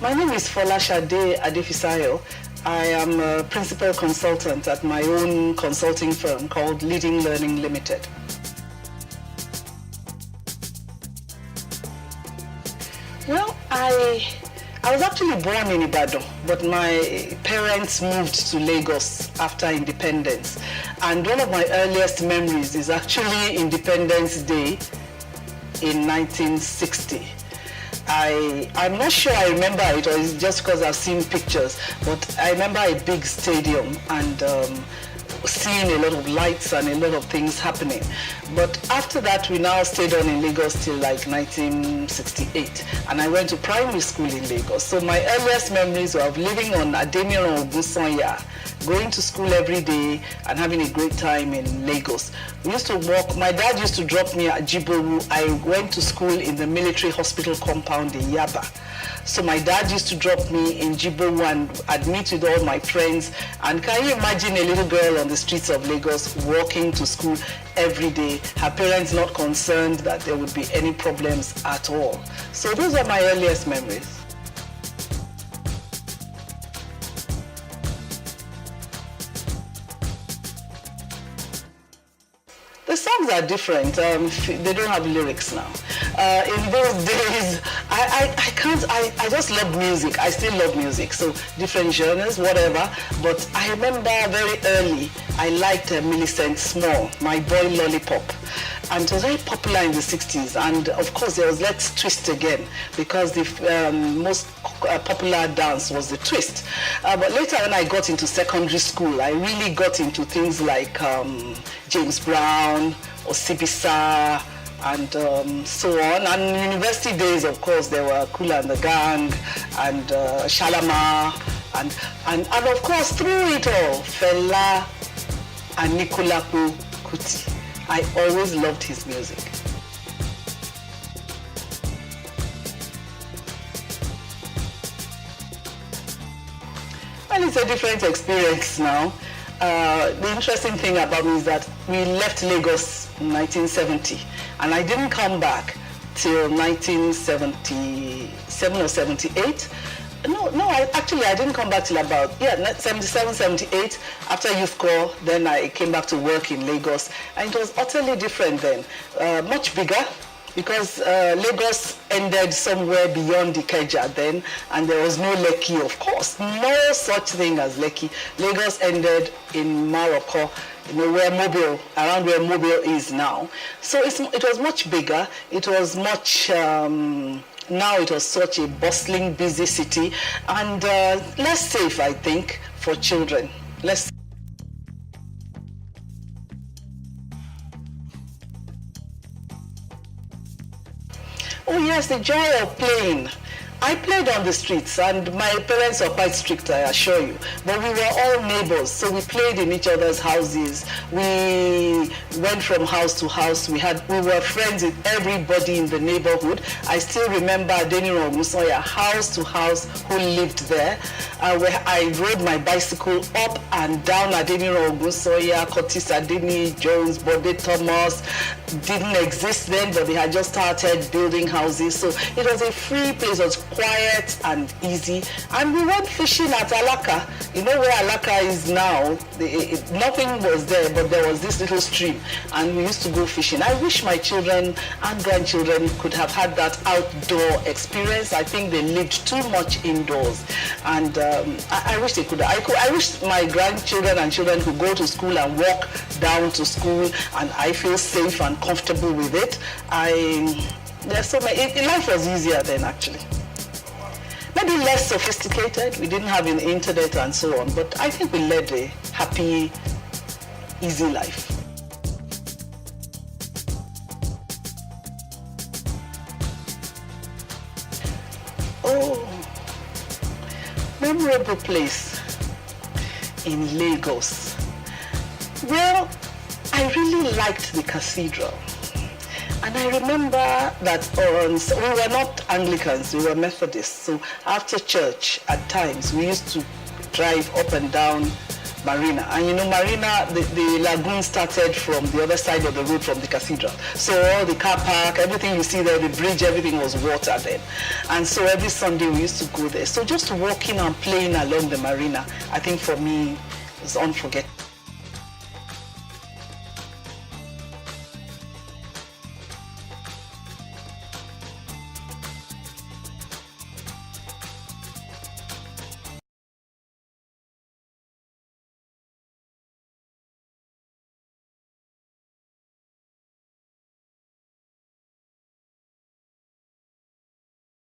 My name is Folasade Adefisayo. I am a principal consultant at my own consulting firm called Learning Ltd. Well, I was actually born in Ibadan, but my parents moved to Lagos after independence. And one of my earliest memories is actually Independence Day in 1960. I'm not sure I remember it, or it's just because I've seen pictures, but I remember a big stadium and seeing a lot of lights and a lot of things happening. But after that, we now stayed on in Lagos till like 1968, and I went to primary school in Lagos. So my earliest memories were of living on Ogunsonya, going to school every day and having a great time in Lagos. We used to walk, my dad used to drop me at Jibowu. I went to school in the military hospital compound in Yaba. So my dad used to drop me in Jibowu and I'd meet with all my friends. And can you imagine a little girl on the streets of Lagos walking to school every day, her parents not concerned that there would be any problems at all. So those are my earliest memories. The songs are different. They don't have lyrics now. In those days, I just love music. I still love music. So different genres, whatever. But I remember very early, I liked Millicent Small, My Boy Lollipop. And it was very popular in the 60s. And of course, there was Let's Twist Again, because the most popular dance was the twist. But later when I got into secondary school, I really got into things like James Brown, Osibisa, and so on. And university days, of course, there were Kool and the Gang, and Shalama, and of course, through it all, Fela and Nikolapo Kuti. I always loved his music. Well, it's a different experience now. The interesting thing about me is that we left Lagos in 1970, and I didn't come back till 1977 or 78. I didn't come back till about 77, 78. After Youth Corps, then I came back to work in Lagos, and it was utterly different then, much bigger, because Lagos ended somewhere beyond Ikeja then, and there was no Lekki, of course, no such thing as Lekki. Lagos ended in Morocco, around where Mobile is now. So it was much bigger. It was much. Now it was such a bustling, busy city, and less safe, I think, for children. Oh yes, the joy of playing. I played on the streets, and my parents are quite strict, I assure you. But we were all neighbors, so we played in each other's houses. We went from house to house. We were friends with everybody in the neighborhood. I still remember Adeniro Musoya, house to house, who lived there. Where I rode my bicycle up and down Adeniro Musoya, Curtis Adeni, Jones, Bode Thomas. Didn't exist then, but they had just started building houses. So it was a free place. It was quiet and easy, and we went fishing at Alaka. You know where Alaka is now? Nothing was there, but there was this little stream, and we used to go fishing. I wish my children and grandchildren could have had that outdoor experience. I think they lived too much indoors, and I wish they could. I wish my grandchildren and children could go to school and walk down to school, and I feel safe and comfortable with it. There's so many. Life was easier then, actually. Maybe less sophisticated. We didn't have an internet and so on, but I think we led a happy, easy life. Oh, memorable place in Lagos. Well, I really liked the cathedral. And I remember that so we were not Anglicans, we were Methodists. So after church, at times, we used to drive up and down Marina. And you know, Marina, the lagoon started from the other side of the road from the cathedral. So all the car park, everything you see there, the bridge, everything was water then. And so every Sunday we used to go there. So just walking and playing along the Marina, I think for me, was unforgettable.